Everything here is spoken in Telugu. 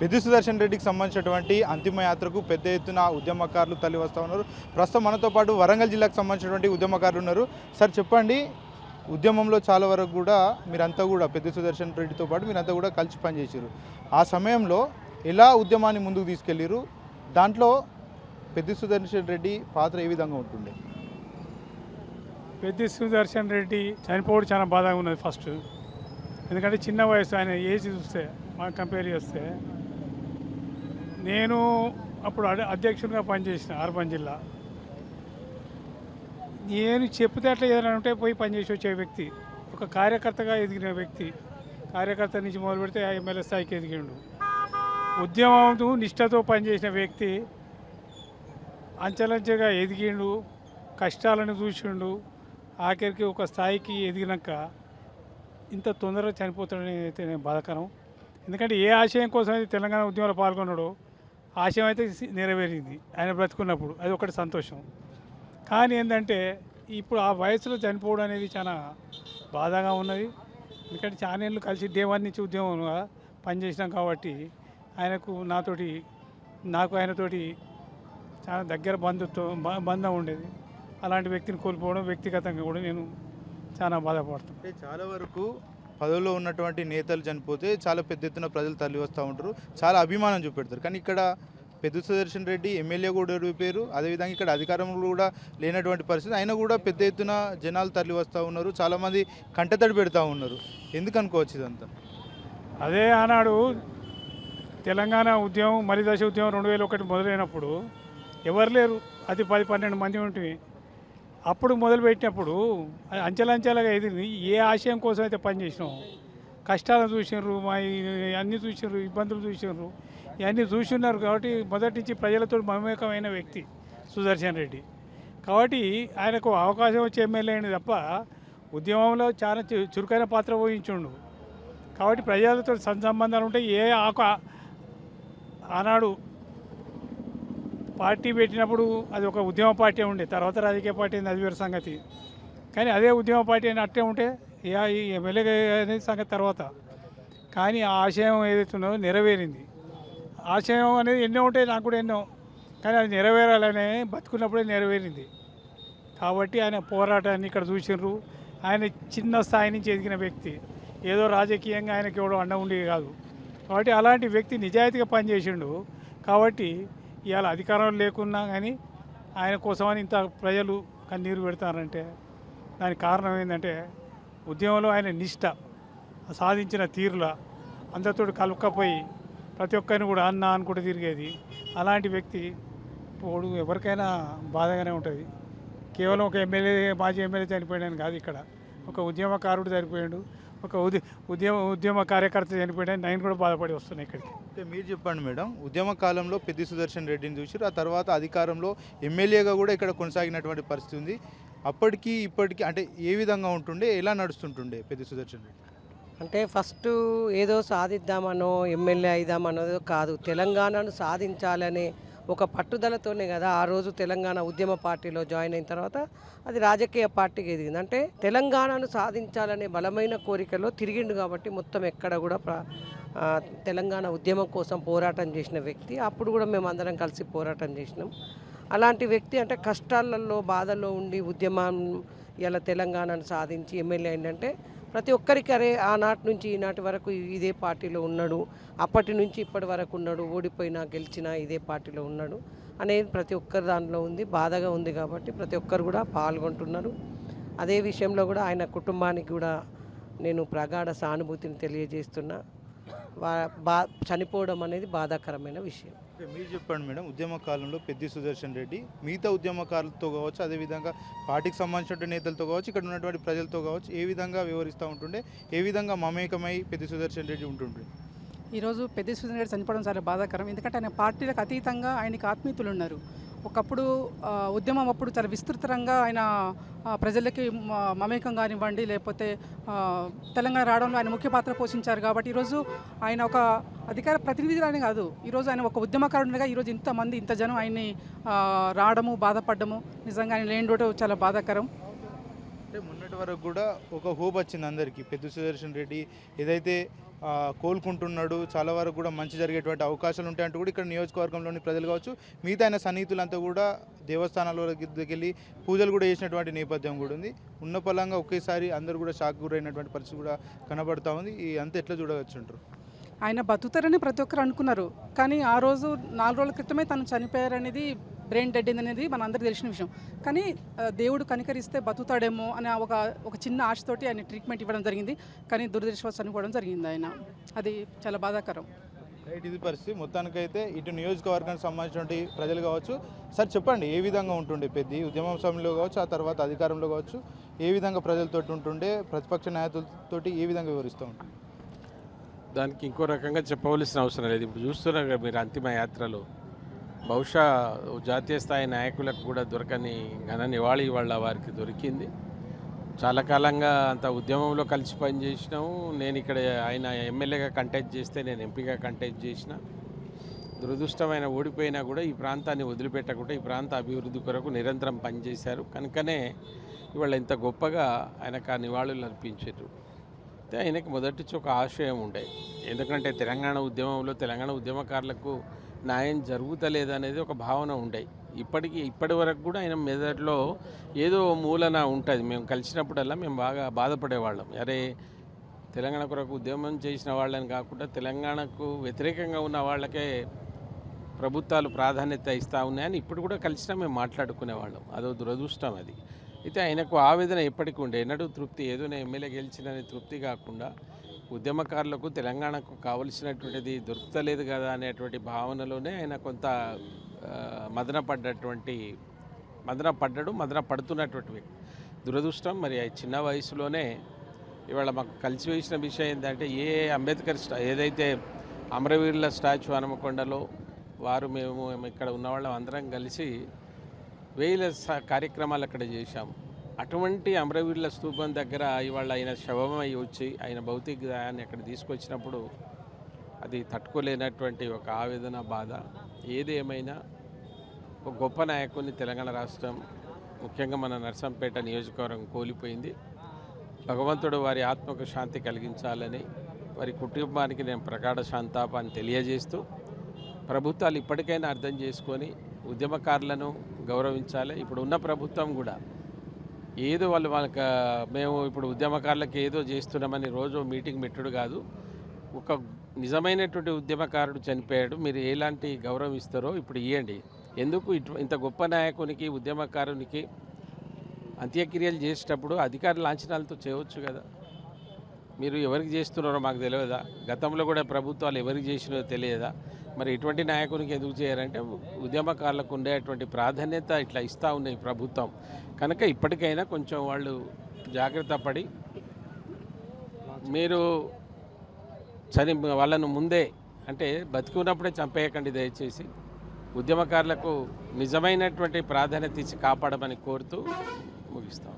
పెద్ది సుదర్శన్ రెడ్డికి సంబంధించినటువంటి అంతిమ యాత్రకు పెద్ద ఎత్తున ఉద్యమకారులు తరలి వస్తూ ఉన్నారు. ప్రస్తుతం మనతో పాటు వరంగల్ జిల్లాకు సంబంధించినటువంటి ఉద్యమకారులు ఉన్నారు. సార్ చెప్పండి, ఉద్యమంలో చాలా వరకు కూడా మీరంతా కూడా పెద్ది సుదర్శన్ రెడ్డితో పాటు మీరంతా కూడా కలిసి పనిచేసారు. ఆ సమయంలో ఎలా ఉద్యమాన్ని ముందుకు తీసుకెళ్ళారు? దాంట్లో పెద్ది సుదర్శన్ రెడ్డి పాత్ర ఏ విధంగా ఉంటుండే? పెద్ది సుదర్శన్ రెడ్డి చనిపోవడం చాలా బాధగా ఉన్నది ఫస్ట్. ఎందుకంటే చిన్న వయసు, ఆయన ఏజ్ చూస్తే మా కంపేర్ చేస్తే. నేను అప్పుడు అధ్యక్షుడిగా పనిచేసిన అర్బన్ జిల్లా. నేను చెప్తే అట్లా ఏదైనా ఉంటే పోయి పనిచేసి వచ్చే వ్యక్తి, ఒక కార్యకర్తగా ఎదిగిన వ్యక్తి. కార్యకర్త నుంచి మొదలు పెడితే ఎమ్మెల్యే స్థాయికి ఎదిగిండు. ఉద్యమంతో నిష్ఠతో పనిచేసిన వ్యక్తి అంచెలంచెగా ఎదిగిండు, కష్టాలను చూసిండు. ఆఖరికి ఒక స్థాయికి ఎదిగినాక ఇంత తొందరగా చనిపోతాడని అయితే నేను బాధాకరం. ఎందుకంటే ఏ ఆశయం కోసం అయితే తెలంగాణ ఉద్యమంలో పాల్గొన్నాడో ఆశయం అయితే నెరవేరింది ఆయన బ్రతుకున్నప్పుడు, అది ఒకటి సంతోషం. కానీ ఏంటంటే ఇప్పుడు ఆ వయసులో చనిపోవడం అనేది చాలా బాధగా ఉన్నది. ఎందుకంటే చాలా ఏళ్ళు కలిసి డే 1 నుంచి ఉద్యమంగా పనిచేసినాం కాబట్టి నాకు ఆయనతోటి చాలా దగ్గర బంధం ఉండేది. అలాంటి వ్యక్తిని కోల్పోవడం వ్యక్తిగతంగా కూడా నేను చాలా బాధపడతాను. అంటే చాలా వరకు పదవిలో ఉన్నటువంటి నేతలు చనిపోతే చాలా పెద్ద ఎత్తున ప్రజలు తరలి వస్తూ ఉంటారు, చాలా అభిమానం చూపెడతారు. కానీ ఇక్కడ పెద్ది సుదర్శన్ రెడ్డి ఎమ్మెల్యే కూడా ఓడిపోయారు. అదేవిధంగా ఇక్కడ అధికారంలో కూడా లేనటువంటి పరిస్థితి, అయినా కూడా పెద్ద ఎత్తున జనాలు తరలి వస్తూ ఉన్నారు, చాలామంది కంటతడి పెడతా ఉన్నారు. ఎందుకు అనుకోవచ్చు ఇదంతా? అదే ఆనాడు తెలంగాణ ఉద్యమం మలిదశ ఉద్యమం 2001 మొదలైనప్పుడు ఎవరు లేరు, అది 10-12 మంది ఉంటుంది. అప్పుడు మొదలుపెట్టినప్పుడు అంచెలంచెలుగా ఎదిరి ఏ ఆశయం కోసం అయితే పనిచేసినాం, కష్టాలను చూసినారు, అన్నీ చూసినారు, ఇబ్బందులు చూసినారు, ఇవన్నీ చూస్తున్నారు. కాబట్టి మొదటి నుంచి ప్రజలతో మమేకమైన వ్యక్తి సుదర్శన్ రెడ్డి. కాబట్టి ఆయనకు అవకాశం వచ్చి ఎమ్మెల్యే అయింది తప్ప ఉద్యమంలో చాలా చురుకైన పాత్ర వహించుండు. కాబట్టి ప్రజలతో సంబంధాలు ఉంటాయి. ఆనాడు పార్టీ పెట్టినప్పుడు అది ఒక ఉద్యమ పార్టీ ఉండే, తర్వాత రాజకీయ పార్టీ అయింది, అది వేరే సంగతి. కానీ అదే ఉద్యమ పార్టీ అని అట్టే ఉంటే ఈ ఎమ్మెల్యే అనేది సంగతి తర్వాత. కానీ ఆ ఆశయం ఏదైతే ఉన్నదో నెరవేరింది. ఆశయం అనేది ఎన్నో ఉంటాయి, నాకు కూడా ఎన్నో, కానీ అది నెరవేరాలనే బతుకున్నప్పుడే నెరవేరింది. కాబట్టి ఆయన పోరాటాన్ని ఇక్కడ చూసినారు. ఆయన చిన్న స్థాయి నుంచి ఎదిగిన వ్యక్తి, ఏదో రాజకీయంగా ఆయనకి ఎవడో అండ ఉండేది కాదు. కాబట్టి అలాంటి వ్యక్తి నిజాయితీగా పనిచేసిండు. కాబట్టి ఇవాళ అధికారం లేకున్నా కానీ ఆయన కోసమని ఇంత ప్రజలు కన్నీరు పెడతారంటే దానికి కారణం ఏంటంటే ఉద్యమంలో ఆయన నిష్ఠ, సాధించిన తీరులా అందరితో కలుపుకపోయి ప్రతి ఒక్కరిని కూడా అన్న అనుకుంటూ తిరిగేది. అలాంటి వ్యక్తి ఇప్పుడు ఎవరికైనా బాధగానే ఉంటుంది. కేవలం ఒక మాజీ ఎమ్మెల్యే చనిపోయాడని కాదు, ఇక్కడ ఒక ఉద్యమకారుడు చనిపోయాడు, ఒక ఉద్యమ కార్యకర్త చనిపోయాడని నేను కూడా బాధపడి వస్తున్నాను ఇక్కడికి. అంటే మీరు చెప్పండి మేడం, ఉద్యమ కాలంలో పెద్ది సుదర్శన్ రెడ్డిని చూసారు, ఆ తర్వాత అధికారంలో ఎమ్మెల్యేగా కూడా ఇక్కడ కొనసాగినటువంటి పరిస్థితి ఉంది. అప్పటికి ఇప్పటికీ అంటే ఏ విధంగా ఉంటుండే, ఎలా నడుస్తుంటుండే పెద్ది సుదర్శన్ రెడ్డి? అంటే ఫస్ట్ ఏదో సాధిద్దామనో ఎమ్మెల్యే అయిదామన్నదో కాదు, తెలంగాణను సాధించాలనే ఒక పట్టుదలతోనే కదా ఆ రోజు తెలంగాణ ఉద్యమ పార్టీలో జాయిన్ అయిన తర్వాత అది రాజకీయ పార్టీకి ఎదిగింది. అంటే తెలంగాణను సాధించాలనే బలమైన కోరికలో తిరిగిండు. కాబట్టి మొత్తం ఎక్కడ కూడా తెలంగాణ ఉద్యమం కోసం పోరాటం చేసిన వ్యక్తి. అప్పుడు కూడా మేము అందరం కలిసి పోరాటం చేసినాం. అలాంటి వ్యక్తి అంటే కష్టాలలో బాధల్లో ఉండి ఉద్యమం ఇలా తెలంగాణను సాధించి ఎమ్మెల్యే అయిందంటే ప్రతి ఒక్కరికి అరే ఆనాటి నుంచి ఈనాటి వరకు ఇదే పార్టీలో ఉన్నాడు, అప్పటి నుంచి ఇప్పటి వరకు ఉన్నాడు, ఓడిపోయినా గెలిచినా ఇదే పార్టీలో ఉన్నాడు అనేది ప్రతి ఒక్కరి దాంట్లో ఉంది. బాధగా ఉంది కాబట్టి ప్రతి ఒక్కరు కూడా పాల్గొంటున్నారు. అదే విషయంలో కూడా ఆయన కుటుంబానికి కూడా నేను ప్రగాఢ సానుభూతిని తెలియజేస్తున్నా. చనిపోవడం అనేది బాధాకరమైన విషయం. మీరు చెప్పండి మేడం, ఉద్యమ కాలంలో పెద్ది సుదర్శన్ రెడ్డి మిగతా ఉద్యమకారులతో కావచ్చు, అదేవిధంగా పార్టీకి సంబంధించిన నేతలతో కావచ్చు, ఇక్కడ ఉన్నటువంటి ప్రజలతో కావచ్చు, ఏ విధంగా వ్యవహరిస్తూ ఉంటుండే, ఏ విధంగా మమేకమై పెద్ది సుదర్శన్ రెడ్డి ఉంటుండే? ఈరోజు పెద్ది సుదర్శన్ రెడ్డి చనిపోవడం చాలా బాధాకరం. ఎందుకంటే ఆయన పార్టీలకు అతీతంగా ఆయనకి ఆత్మీయులు ఉన్నారు. ఒకప్పుడు ఉద్యమం అప్పుడు చాలా విస్తృతంగా ఆయన ప్రజలకి మమేకం కానివ్వండి, లేకపోతే తెలంగాణ రావడంలో ఆయన ముఖ్య పాత్ర పోషించారు. కాబట్టి ఈరోజు ఆయన ఒక అధికార ప్రతినిధిగానే కాదు, ఈరోజు ఆయన ఒక ఉద్యమకారునిగా ఈరోజు ఇంత జనం ఆయన్ని రావడము, బాధపడము నిజంగా ఆయన లేని చాలా బాధాకరం. అంటే మొన్నటి వరకు కూడా ఒక హోప్ వచ్చింది అందరికీ, పెద్ది సుదర్శన్ రెడ్డి ఏదైతే కోలుకుంటున్నాడు, చాలా వరకు కూడా మంచి జరిగేటువంటి అవకాశాలు ఉంటాయంటూ కూడా ఇక్కడ నియోజకవర్గంలోని ప్రజలు కావచ్చు, మిగతా ఆయన సన్నిహితులంతా కూడా దేవస్థానాల వద్దకు వెళ్ళి పూజలు కూడా చేసినటువంటి నేపథ్యం కూడా ఉంది. ఉన్న పలంగా ఒకేసారి అందరూ కూడా షాక్ గురైనటువంటి పరిస్థితి కూడా కనబడతా ఉంది. ఈ అంతా ఎట్లా చూడవచ్చు అంటారు? ఆయన బతుకుతారని ప్రతి ఒక్కరు అనుకున్నారు, కానీ ఆ రోజు 4 రోజుల క్రితమే తను చనిపోయారనేది, బ్రెయిన్ డెడ్ అనేది మనందరికీ తెలిసిన విషయం. కానీ దేవుడు కనికరిస్తే బతుకుతాడేమో అనే ఒక చిన్న ఆశతోటి ఆయన ట్రీట్మెంట్ ఇవ్వడం జరిగింది. కానీ దురదృష్టవశాత్తు చనిపోవడం జరిగింది ఆయన. అది చాలా బాధాకరం. రైట్, ఇది పరిస్థితి. మొత్తానికైతే ఇటు నియోజకవర్గానికి సంబంధించినటువంటి ప్రజలు కావచ్చు, సార్ చెప్పండి ఏ విధంగా ఉంటుండే పెద్ద ఉద్యమం సమయంలో కావచ్చు, ఆ తర్వాత అధికారంలో కావచ్చు, ఏ విధంగా ప్రజలతోటి ఉంటుండే, ప్రతిపక్ష నాయకులతోటి ఏ విధంగా వివరిస్తూ ఉంటుంది? దానికి ఇంకో రకంగా చెప్పవలసిన అవసరం లేదు. ఇప్పుడు చూస్తున్నారు కదా మీరు, అంతిమ యాత్రలో బహుశా జాతీయ స్థాయి నాయకులకు కూడా దొరకని ఘన నివాళి ఇవాళ వారికి దొరికింది. చాలా కాలంగా అంత ఉద్యమంలో కలిసి పనిచేసినాము. నేను ఇక్కడ ఆయన ఎమ్మెల్యేగా కంటెస్ట్ చేస్తే నేను ఎంపీగా కంటెస్ట్ చేసిన. దురదృష్టమైన ఓడిపోయినా కూడా ఈ ప్రాంతాన్ని వదిలిపెట్టకుండా ఈ ప్రాంత అభివృద్ధి కొరకు నిరంతరం పనిచేశారు. కనుకనే ఇవాళ ఇంత గొప్పగా ఆయనకు ఆ నివాళులు అర్పించారు. అయితే ఆయనకి మొదటి నుంచి ఒక ఆశయం ఉండే, ఎందుకంటే తెలంగాణ ఉద్యమంలో తెలంగాణ ఉద్యమకారులకు న్యాయం జరుగుతలేదనేది ఒక భావన ఉండే. ఇప్పటి వరకు కూడా ఆయన మెదడులో ఏదో మూలన ఉంటుంది. మేము కలిసినప్పుడల్లా మేము బాగా బాధపడేవాళ్ళం. అరే, తెలంగాణ కొరకు ఉద్యమం చేసిన వాళ్ళని కాకుండా తెలంగాణకు వ్యతిరేకంగా ఉన్న వాళ్ళకే ప్రభుత్వాలు ప్రాధాన్యత ఇస్తూ ఉన్నాయని ఇప్పుడు కూడా కలిసినా మేము మాట్లాడుకునేవాళ్ళం. అదో దురదృష్టం అది. అయితే ఆయనకు ఆవేదన ఎప్పటికీ ఉండే, ఎన్నడూ తృప్తి, ఏదో నేను ఎమ్మెల్యే గెలిచినని తృప్తి కాకుండా ఉద్యమకారులకు తెలంగాణకు కావలసినటువంటిది దొరుకుతలేదు కదా అనేటువంటి భావనలోనే ఆయన కొంత మదన పడుతున్నటువంటి వ్యక్తి. దురదృష్టం మరి చిన్న వయసులోనే ఇవాళ మాకు కలిసి వేసిన విషయం ఏంటంటే, అంబేద్కర్ ఏదైతే అమరవీరుల స్టాచ్యూ హనుమకొండలో మేము ఇక్కడ ఉన్నవాళ్ళం అందరం కలిసి వేల కార్యక్రమాలు అక్కడ చేశాము. అటువంటి అమరవీరుల స్తూపం దగ్గర ఇవాళ ఆయన శవమై వచ్చి ఆయన భౌతిక దేహాన్ని అక్కడ తీసుకొచ్చినప్పుడు అది తట్టుకోలేనటువంటి ఒక ఆవేదన, బాధ. ఏది ఏమైనా ఒక గొప్ప నాయకుని తెలంగాణ రాష్ట్రం, ముఖ్యంగా మన నర్సంపేట నియోజకవర్గం కోల్పోయింది. భగవంతుడు వారి ఆత్మకు శాంతి కలిగించాలని, వారి కుటుంబానికి నేను ప్రగాఢ సంతాపాన్ని తెలియజేస్తూ, ప్రభుత్వాలు ఇప్పటికైనా అర్థం చేసుకొని ఉద్యమకారులను గౌరవించాలి. ఇప్పుడు ఉన్న ప్రభుత్వం కూడా ఏదో వాళ్ళకి మేము ఇప్పుడు ఉద్యమకారులకు ఏదో చేస్తున్నామని రోజు మీటింగ్ పెట్టుడు కాదు. ఒక నిజమైనటువంటి ఉద్యమకారుడు చనిపోయాడు, మీరు ఎలాంటి గౌరవం ఇస్తారో ఇప్పుడు ఇవ్వండి. ఎందుకు ఇంత గొప్ప నాయకునికి, ఉద్యమకారునికి అంత్యక్రియలు చేసేటప్పుడు అధికార లాంఛనాలతో చేయవచ్చు కదా. మీరు ఎవరికి చేస్తున్నారో మాకు తెలియదా? గతంలో కూడా ప్రభుత్వాలు ఎవరికి చేసినో తెలియదా? మరి ఇటువంటి నాయకునికి ఎందుకు చేయారంటే, ఉద్యమకారులకు ఉండేటువంటి ప్రాధాన్యత ఇట్లా ఇస్తూ ఉన్నాయి ప్రభుత్వం. కనుక ఇప్పటికైనా కొంచెం వాళ్ళు జాగ్రత్త పడి, మీరు వాళ్ళను ముందే, అంటే బతికి ఉన్నప్పుడే చంపేయకండి దయచేసి. ఉద్యమకారులకు నిజమైనటువంటి ప్రాధాన్యత ఇచ్చి కాపాడమని కోరుతూ ముగిస్తాం.